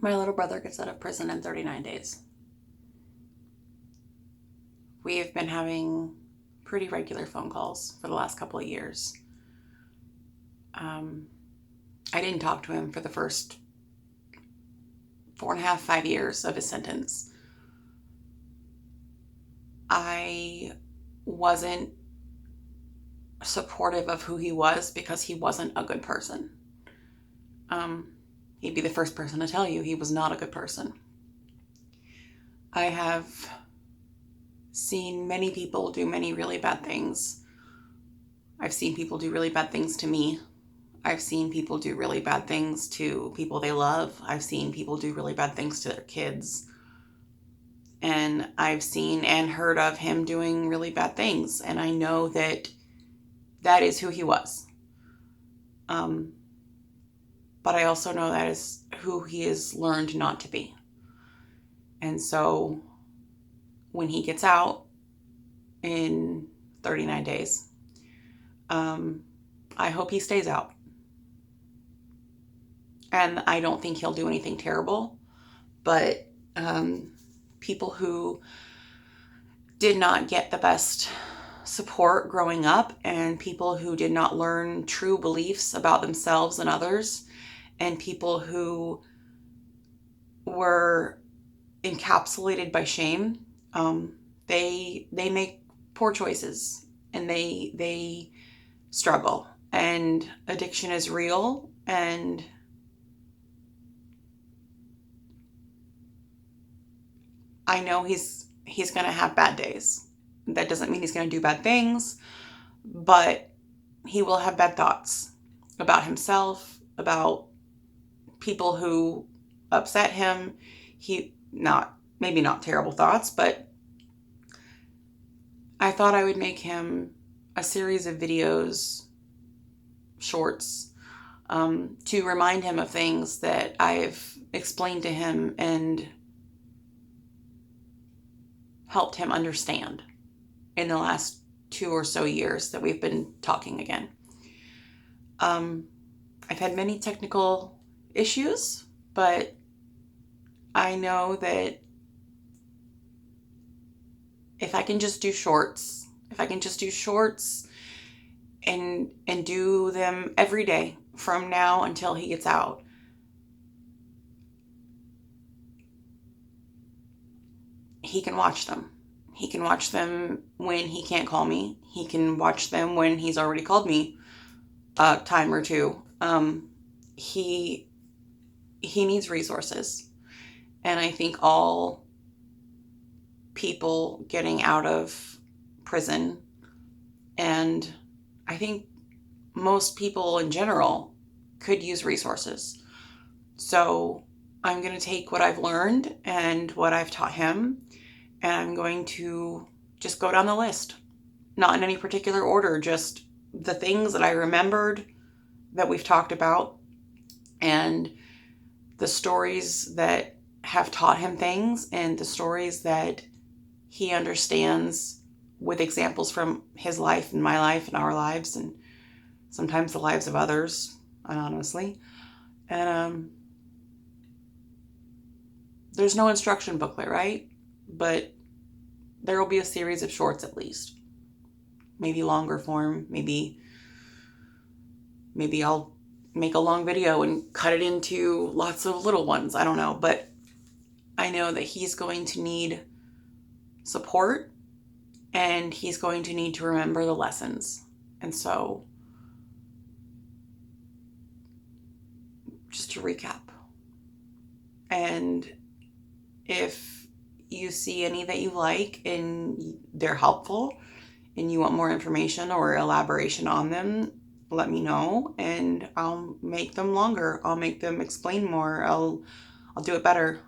My little brother gets out of prison in 39 days. We've been having pretty regular phone calls for the last couple of years. I didn't talk to him for the first 4.5, 5 years of his sentence. I wasn't supportive of who he was because he wasn't a good person. He'd be the first person to tell you he was not a good person. I have seen many people do many really bad things. I've seen people do really bad things to me. I've seen people do really bad things to people they love. I've seen people do really bad things to their kids. And I've seen and heard of him doing really bad things. And I know that that is who he was. But I also know that is who he has learned not to be. And so when he gets out in 39 days, I hope he stays out. And I don't think he'll do anything terrible. But people who did not get the best support growing up, and people who did not learn true beliefs about themselves and others, and people who were encapsulated by shame, they make poor choices, and they struggle, and addiction is real, and I know he's going to have bad days. That doesn't mean he's going to do bad things, but he will have bad thoughts about himself, about people who upset him. Maybe not terrible thoughts, but I thought I would make him a series of videos, shorts, to remind him of things that I've explained to him and helped him understand in the last 2 or so years that we've been talking again. I've had many technical issues, but I know that if I can just do shorts and do them every day from now until he gets out, he can watch them. He can watch them when he can't call me. He can watch them when he's already called me a time or two. He needs resources. And I think all people getting out of prison, and I think most people in general, could use resources. So I'm going to take what I've learned and what I've taught him, and I'm going to just go down the list. Not in any particular order, just the things that I remembered that we've talked about, and the stories that have taught him things, and the stories that he understands with examples from his life and my life and our lives, and sometimes the lives of others, anonymously. And there's no instruction booklet, right? But there will be a series of shorts at least. Maybe longer form, maybe I'll make a long video and cut it into lots of little ones. I don't know, but I know that he's going to need support, and he's going to need to remember the lessons. And so, just to recap, and if you see any that you like and they're helpful and you want more information or elaboration on them, let me know, and I'll make them longer. I'll make them explain more. I'll do it better.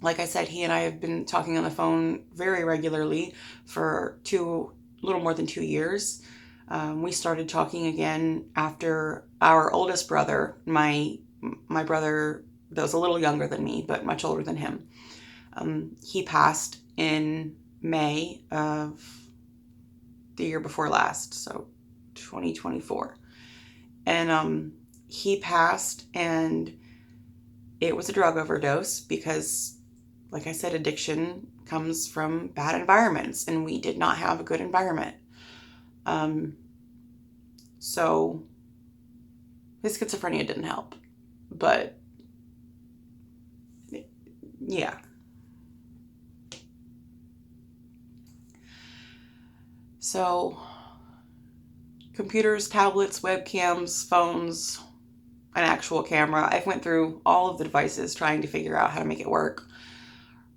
Like I said, he and I have been talking on the phone very regularly for little more than 2 years. We started talking again after our oldest brother, my brother that was a little younger than me, but much older than him. He passed in May of the year before last, so 2024. And he passed, and it was a drug overdose because, like I said, addiction comes from bad environments, and we did not have a good environment. So his schizophrenia didn't help. But yeah. So computers, tablets, webcams, phones, an actual camera. I've went through all of the devices trying to figure out how to make it work.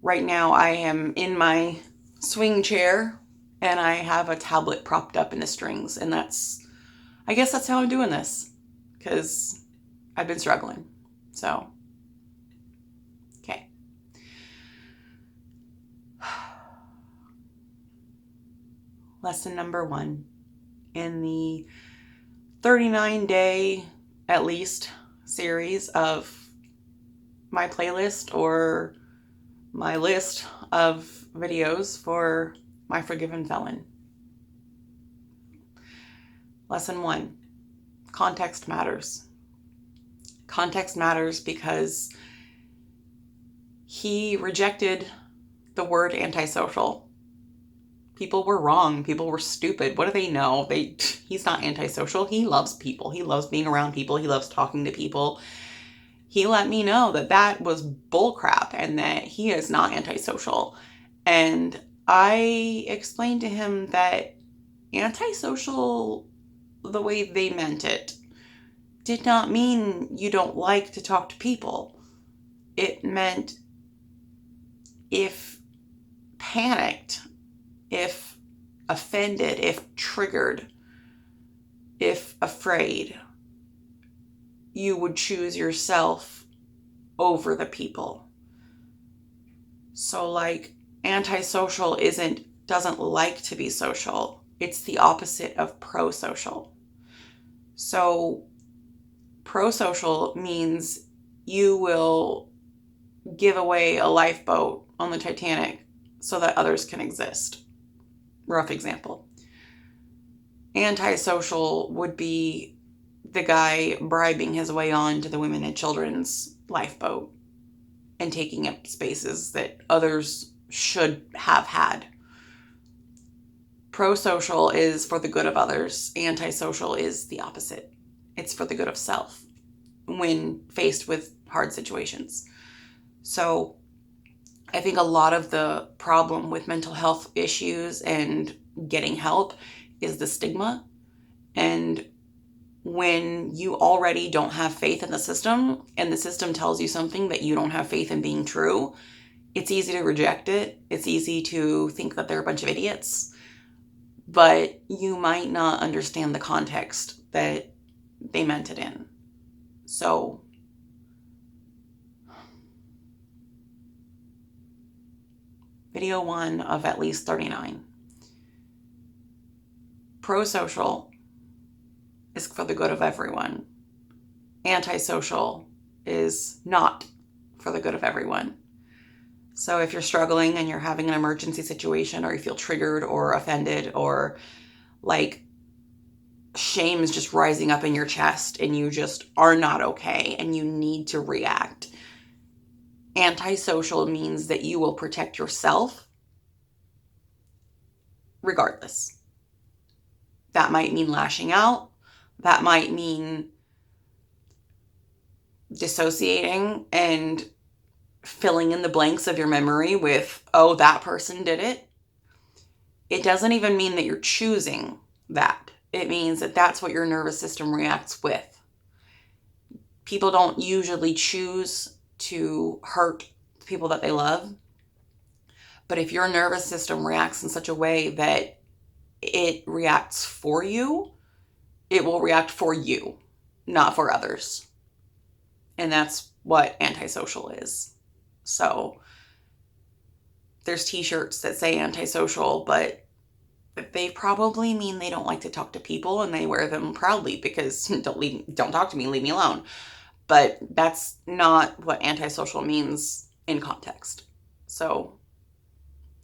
Right now I am in my swing chair and I have a tablet propped up in the strings, and I guess that's how I'm doing this, because I've been struggling. So, okay. Lesson number 1 in the 39-day, at least, series of my playlist or my list of videos for My Forgiven Felon. Lesson 1, context matters. Context matters because he rejected the word antisocial. People were wrong. People were stupid. What do they know? He's not antisocial. He loves people. He loves being around people. He loves talking to people. He let me know that was bullcrap and that he is not antisocial. And I explained to him that antisocial, the way they meant it, did not mean you don't like to talk to people. It meant if panicked, if offended, if triggered, if afraid, you would choose yourself over the people. So like, antisocial doesn't like to be social. It's the opposite of pro-social. So pro-social means you will give away a lifeboat on the Titanic so that others can exist. Rough example. Antisocial would be the guy bribing his way on to the women and children's lifeboat and taking up spaces that others should have had. Pro-social is for the good of others. Antisocial is the opposite. It's for the good of self when faced with hard situations. So I think a lot of the problem with mental health issues and getting help is the stigma. And when you already don't have faith in the system, and the system tells you something that you don't have faith in being true, it's easy to reject it. It's easy to think that they're a bunch of idiots. But you might not understand the context that they meant it in. So video 1 of at least 39. Pro-social is for the good of everyone. Antisocial is not for the good of everyone. So if you're struggling and you're having an emergency situation, or you feel triggered or offended, or like shame is just rising up in your chest and you just are not okay and you need to react, antisocial means that you will protect yourself regardless. That might mean lashing out. That might mean dissociating and filling in the blanks of your memory with, oh, that person did it. It doesn't even mean that you're choosing that. It means that that's what your nervous system reacts with. People don't usually choose to hurt people that they love. But if your nervous system reacts in such a way that it reacts for you, it will react for you, not for others. And that's what antisocial is. So there's t-shirts that say antisocial, but they probably mean they don't like to talk to people, and they wear them proudly because don't talk to me, leave me alone. But that's not what antisocial means in context. So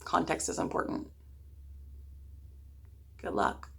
context is important. Good luck.